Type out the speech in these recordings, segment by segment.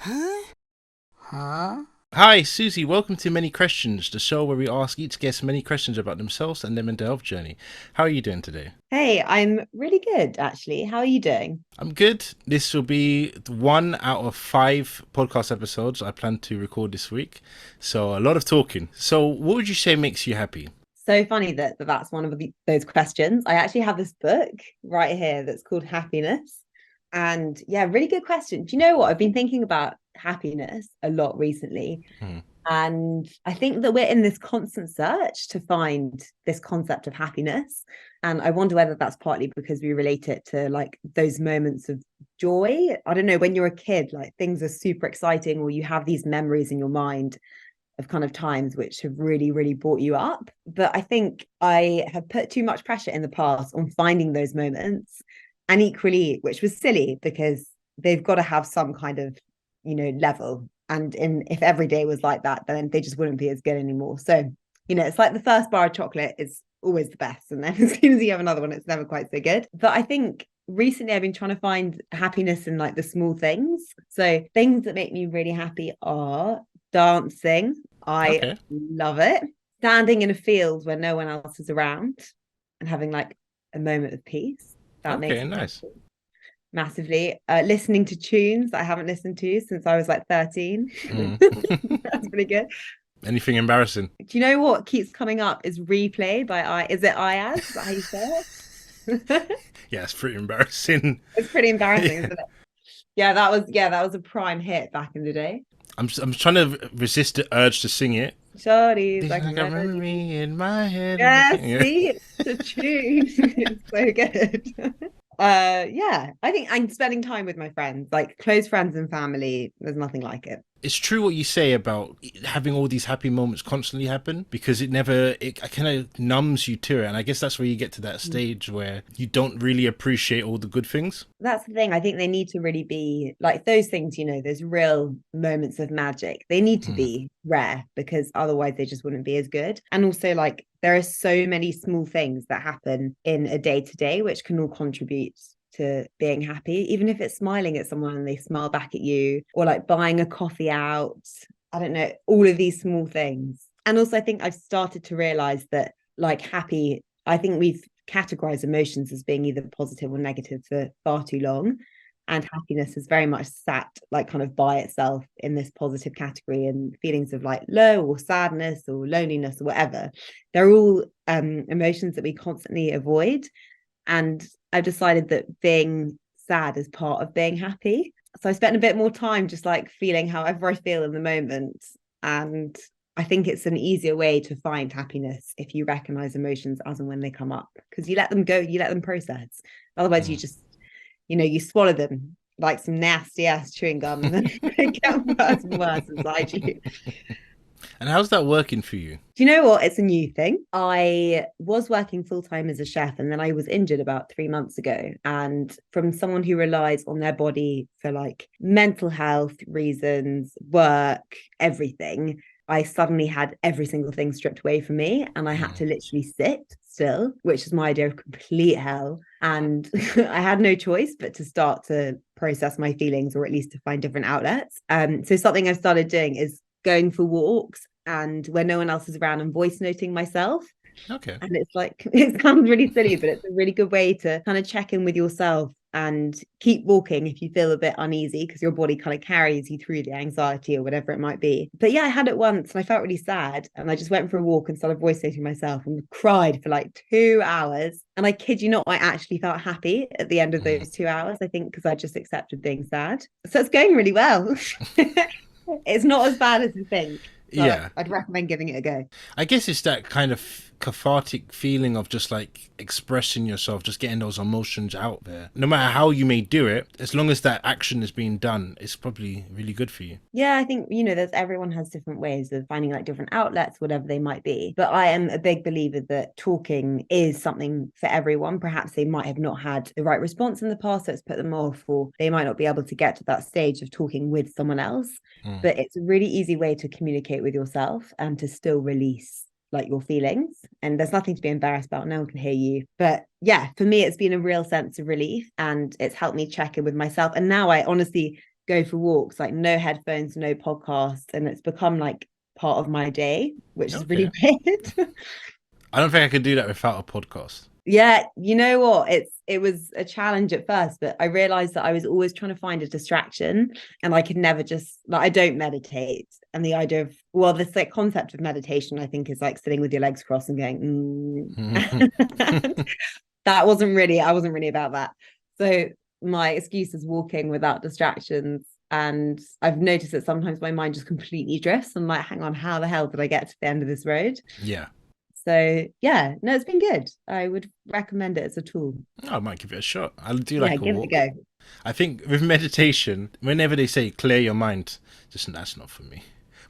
Huh? Huh? Hi, Susie. Welcome to Many Questions, the show where we ask each guest many questions about themselves and their mental health journey. How are you doing today? Hey, I'm really good, actually. How are you doing? I'm good. This will be one out of five podcast episodes I plan to record this week. So, a lot of talking. So, what would you say makes you happy? So funny that that's one of those questions. I actually have this book right here that's called Happiness. And yeah, really good question. Do you know what? I've been thinking about happiness a lot recently. Hmm. And I think that we're in this constant search to find this concept of happiness. And I wonder whether that's partly because we relate it to like those moments of joy. I don't know, when you're a kid, like things are super exciting, or you have these memories in your mind of kind of times which have really, really brought you up. But I think I have put too much pressure in the past on finding those moments. And equally, which was silly because they've got to have some kind of, level. And if every day was like that, then they just wouldn't be as good anymore. So, it's like the first bar of chocolate is always the best. And then as soon as you have another one, it's never quite so good. But I think recently I've been trying to find happiness in like the small things. So things that make me really happy are dancing. I Okay. love it. Standing in a field where no one else is around and having like a moment of peace. That Okay, makes me nice. happy massively. Listening to tunes that I haven't listened to since I was like 13. Mm. That's pretty good. Anything embarrassing? Do you know what keeps coming up is replay by is it Ayaz? Is that how you say it? Yeah, it's pretty embarrassing. It's pretty embarrassing, Yeah. isn't it? Yeah, that was a prime hit back in the day. I'm trying to resist the urge to sing it. Shorty's There's like a like a melody. memory in my head. Yeah, Yeah. see, it's a tune. It's so good. Yeah, I think I'm spending time with my friends, like close friends and family. There's nothing like it. It's true what you say about having all these happy moments constantly happen because it kind of numbs you to it, and I guess that's where you get to that stage where you don't really appreciate all the good things. That's the thing. I think they need to really be like those things, those real moments of magic. They need to Mm. be rare because otherwise they just wouldn't be as good. And also, like, there are so many small things that happen in a day to day which can all contribute to being happy, even if it's smiling at someone and they smile back at you, or like buying a coffee out. I don't know, all of these small things. And also, I think I've started to realize that, like, happy, I think we've categorize emotions as being either positive or negative for far too long. And happiness has very much sat like kind of by itself in this positive category, and feelings of like low or sadness or loneliness or whatever. They're all emotions that we constantly avoid. And I've decided that being sad is part of being happy. So I spent a bit more time just like feeling however I feel in the moment. And I think it's an easier way to find happiness if you recognize emotions as and when they come up, because you let them go, you let them process. Otherwise, you Mm. just, you swallow them like some nasty ass chewing gum, and then they get worse and worse inside you. And how's that working for you? Do you know what? It's a new thing. I was working full time as a chef, and then I was injured about 3 months ago. And from someone who relies on their body for like mental health reasons, work, everything, I suddenly had every single thing stripped away from me. And I had Mm. to literally sit still, which is my idea of complete hell. And I had no choice but to start to process my feelings, or at least to find different outlets. So something I've started doing is going for walks, and when no one else is around, and voice noting myself. Okay. And it's like, it sounds really silly, but it's a really good way to kind of check in with yourself and keep walking if you feel a bit uneasy, because your body kind of carries you through the anxiety or whatever it might be. But yeah, I had it once and I felt really sad. And I just went for a walk and started voice noting myself and cried for like 2 hours. And I kid you not, I actually felt happy at the end of Mm. those 2 hours, I think, because I just accepted being sad. So it's going really well. It's not as bad as you think. So Yeah. I'd recommend giving it a go. I guess it's that kind of cathartic feeling of just like expressing yourself, just getting those emotions out there. No matter how you may do it, as long as that action is being done, it's probably really good for you. Yeah, I think, there's everyone has different ways of finding like different outlets, whatever they might be. But I am a big believer that talking is something for everyone. Perhaps they might have not had the right response in the past, so it's put them off, or they might not be able to get to that stage of talking with someone else. Mm. But it's a really easy way to communicate with yourself and to still release like your feelings, and there's nothing to be embarrassed about, no one can hear you. But yeah, for me it's been a real sense of relief, and it's helped me check in with myself. And now I honestly go for walks, like no headphones, no podcasts, and it's become like part of my day, which is really Okay. weird. I don't think I could do that without a podcast. Yeah, you know what? It was a challenge at first, but I realized that I was always trying to find a distraction, and I could never just like I don't meditate. And the idea of this like concept of meditation, I think, is like sitting with your legs crossed and going, that I wasn't really about that. So my excuse is walking without distractions. And I've noticed that sometimes my mind just completely drifts. I'm like, hang on, how the hell did I get to the end of this road? Yeah. So yeah, no, it's been good. I would recommend it as a tool. I might give it a shot. I'll do Yeah, like a give it a walk. go. I think with meditation, whenever they say clear your mind, just that's not for me.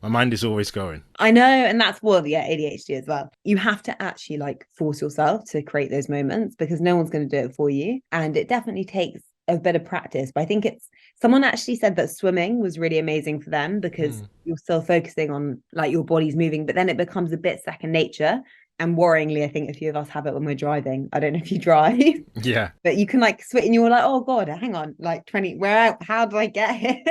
My mind is always going. I know, and that's ADHD as well. You have to actually like force yourself to create those moments because no one's going to do it for you. And it definitely takes a bit of practice. But I think someone actually said that swimming was really amazing for them because you're still focusing on like your body's moving, but then it becomes a bit second nature. And worryingly, I think a few of us have it when we're driving. I don't know if you drive. Yeah. But you can like switch and you're like, oh God, hang on, like 20, how did I get here?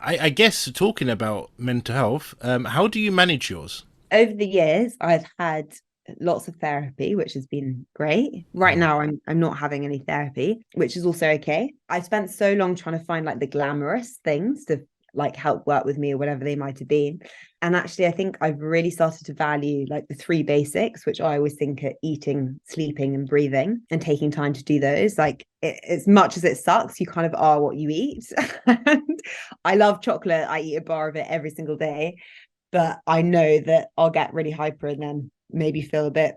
I guess talking about mental health, how do you manage yours? Over the years, I've had lots of therapy, which has been great. Right now, I'm not having any therapy, which is also okay. I spent so long trying to find like the glamorous things to like help work with me or whatever they might have been. And actually, I think I've really started to value like the three basics, which I always think are eating, sleeping, and breathing, and taking time to do those. Like as much as it sucks, you kind of are what you eat. And I love chocolate. I eat a bar of it every single day. But I know that I'll get really hyper and then maybe feel a bit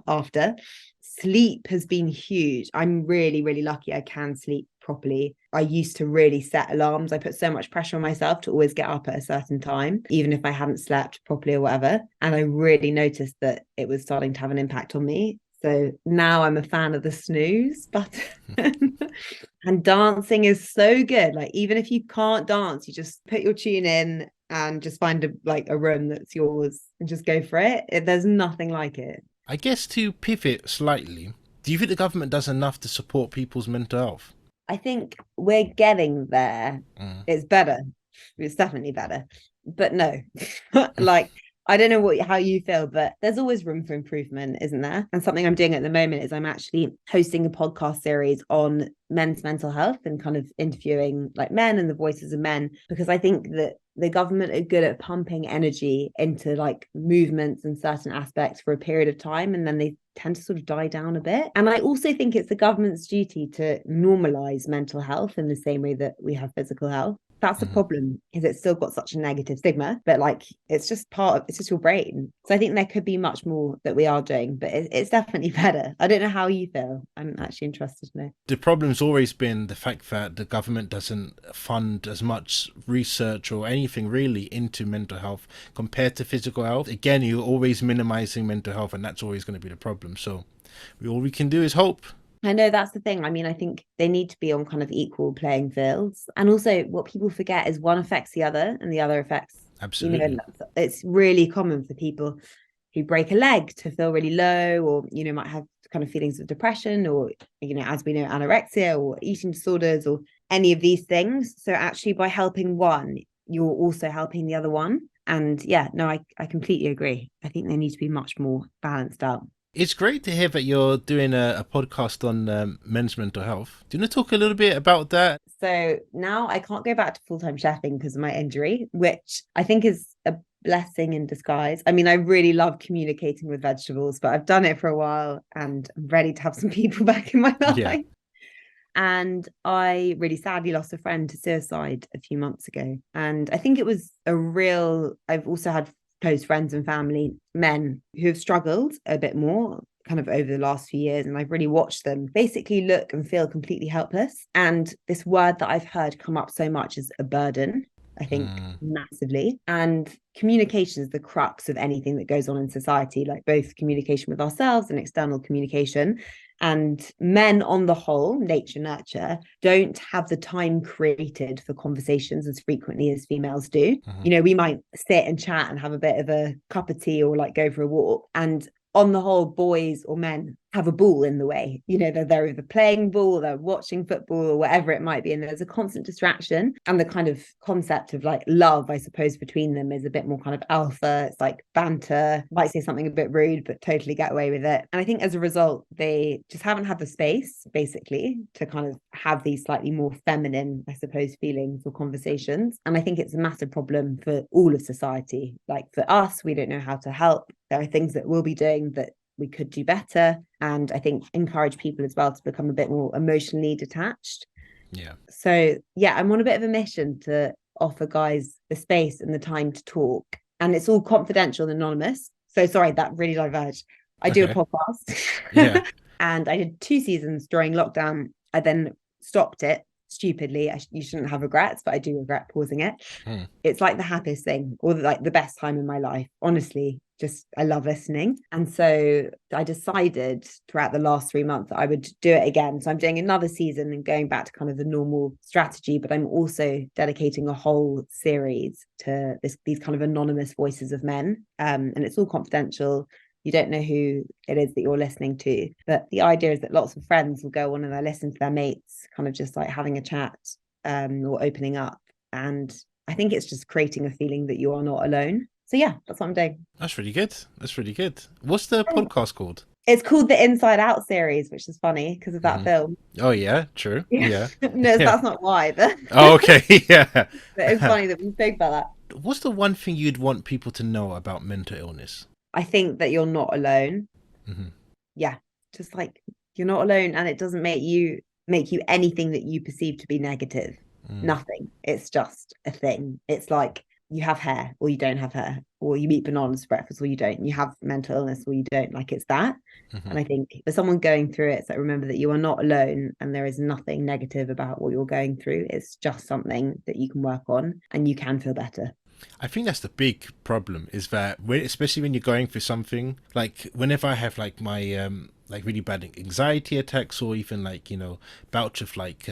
after. Sleep has been huge. I'm really, really lucky I can sleep properly. I used to really set alarms. I put so much pressure on myself to always get up at a certain time, even if I hadn't slept properly or whatever. And I really noticed that it was starting to have an impact on me. So now I'm a fan of the snooze button. And dancing is so good. Like even if you can't dance, you just put your tune in and just find a room that's yours and just go for it. There's nothing like it. I guess to pivot slightly, do you think the government does enough to support people's mental health? I think we're getting there. It's better. It's definitely better. But no, like I don't know how you feel, but there's always room for improvement, isn't there? And something I'm doing at the moment is I'm actually hosting a podcast series on men's mental health and kind of interviewing like men and the voices of men, because I think that the government are good at pumping energy into like movements and certain aspects for a period of time, and then they tend to sort of die down a bit. And I also think it's the government's duty to normalize mental health in the same way that we have physical health. That's the problem, because it's still got such a negative stigma, but like it's just your brain. So I think there could be much more that we are doing, but it's definitely better. I don't know how you feel. I'm actually interested to know. The problem's always been the fact that the government doesn't fund as much research or anything really into mental health compared to physical health. Again, you're always minimizing mental health, and that's always going to be the problem. So all we can do is hope. I know that's the thing. I mean, I think they need to be on kind of equal playing fields. And also what people forget is one affects the other and the other affects, Absolutely. It's really common for people who break a leg to feel really low, or, might have kind of feelings of depression, or, as we know, anorexia or eating disorders or any of these things. So actually by helping one, you're also helping the other one. And yeah, no, I completely agree. I think they need to be much more balanced out. It's great to hear that you're doing a podcast on men's mental health. Do you want to talk a little bit about that? So now I can't go back to full-time chefing because of my injury, which I think is a blessing in disguise. I mean, I really love communicating with vegetables, but I've done it for a while and I'm ready to have some people back in my life. Yeah. And I really sadly lost a friend to suicide a few months ago. And I think it was I've also had close friends and family, men who have struggled a bit more kind of over the last few years. And I've really watched them basically look and feel completely helpless. And this word that I've heard come up so much is a burden, I think massively. And communication is the crux of anything that goes on in society, like both communication with ourselves and external communication. And men on the whole, nature, nurture, don't have the time created for conversations as frequently as females do. We might sit and chat and have a bit of a cup of tea or like go for a walk. And on the whole, boys or men have a ball in the way. They're either playing ball, they're watching football, or whatever it might be, and there's a constant distraction. And the kind of concept of like love, I suppose, between them is a bit more kind of alpha. It's like banter, might say something a bit rude but totally get away with it. And I think as a result they just haven't had the space basically to kind of have these slightly more feminine, I suppose, feelings or conversations. And I think it's a massive problem for all of society. Like for us, we don't know how to help. There are things that we'll be doing that we could do better, and I think encourage people as well to become a bit more emotionally detached. Yeah. So yeah, I'm on a bit of a mission to offer guys the space and the time to talk, and it's all confidential and anonymous. So sorry, that really diverged. I do a podcast. Yeah. And I did 2 seasons during lockdown. I then stopped it stupidly. You shouldn't have regrets, but I do regret pausing it. It's like the happiest thing, or like the best time in my life, honestly. Just I love listening. And so I decided throughout the last 3 months that I would do it again. So I'm doing another season and going back to kind of the normal strategy, but I'm also dedicating a whole series to these kind of anonymous voices of men. And it's all confidential. You don't know who it is that you're listening to. But the idea is that lots of friends will go on and they listen to their mates, kind of just like having a chat or opening up. And I think it's just creating a feeling that you are not alone. So yeah, that's what I'm doing. That's really good. That's really good. What's the podcast called? It's called the Inside Out series, which is funny because of that film. Oh yeah, true. Yeah. No, that's not why. But Oh, okay. Yeah. but it's funny that we spoke about that. What's the one thing you'd want people to know about mental illness? I think that you're not alone. Yeah, just like you're not alone, and it doesn't make you anything that you perceive to be negative. Nothing. It's just a thing. It's like you have hair or you don't have hair, or you eat bananas for breakfast or you don't. You have mental illness or you don't. Like it's that. And I think for someone going through it, so remember that you are not alone, and there is nothing negative about what you're going through. It's just something that you can work on, and you can feel better. I think that's the big problem, is that especially when you're going through something, like whenever I have like my like really bad anxiety attacks, or even like, bouts of like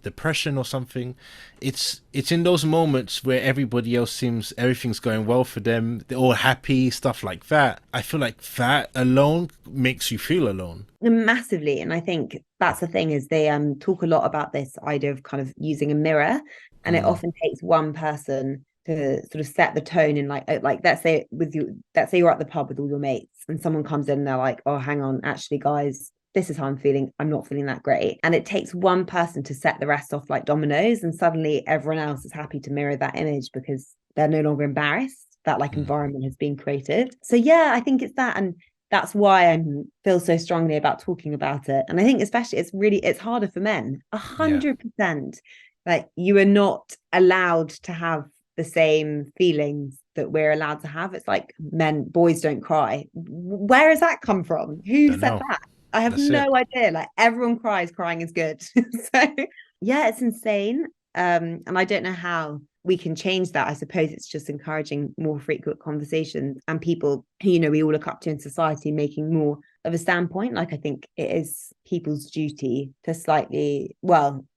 depression or something, it's in those moments where everybody else seems everything's going well for them, they're all happy, stuff like that. I feel like that alone makes you feel alone massively. And I think that's the thing, is they talk a lot about this idea of kind of using a mirror, and it often takes one person to sort of set the tone. And like let's say you're at the pub with all your mates and someone comes in and they're like, oh, hang on, actually guys, this is how I'm feeling. I'm not feeling that great. And it takes one person to set the rest off like dominoes, and suddenly everyone else is happy to mirror that image because they're no longer embarrassed. That like environment has been created. So yeah, I think it's that. And that's why I feel so strongly about talking about it. And I think especially it's harder for men. 100%. Like you are not allowed to have the same feelings that we're allowed to have. It's like boys don't cry. Where has that come from? Who said that? I have no idea. Like everyone cries, crying is good. So yeah, it's insane. And I don't know how we can change that. I suppose it's just encouraging more frequent conversations, and people who, we all look up to in society making more of a standpoint. Like I think it is people's duty to slightly,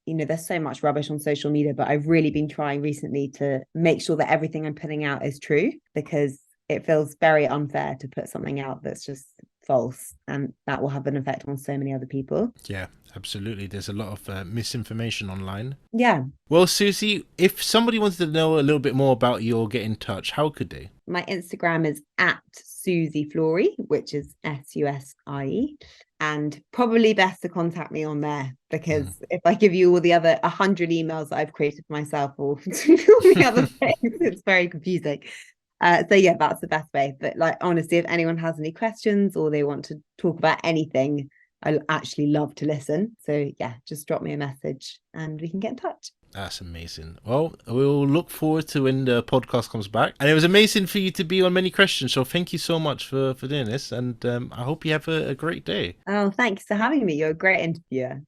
there's so much rubbish on social media, but I've really been trying recently to make sure that everything I'm putting out is true, because it feels very unfair to put something out that's just false, and that will have an effect on so many other people. Yeah, absolutely. There's a lot of misinformation online. Yeah. Well, Susie, if somebody wants to know a little bit more about you or get in touch, how could they? My Instagram is at Susie Flory, which is SUSIE, and probably best to contact me on there, because if I give you all the other 100 emails that I've created for myself or all the other things, it's very confusing. So yeah, that's the best way. But like, honestly, if anyone has any questions or they want to talk about anything, I actually love to listen. So yeah, just drop me a message and we can get in touch. That's amazing. Well, we'll look forward to when the podcast comes back. And it was amazing for you to be on Many Questions. So thank you so much for doing this. And I hope you have a great day. Oh, thanks for having me. You're a great interviewer.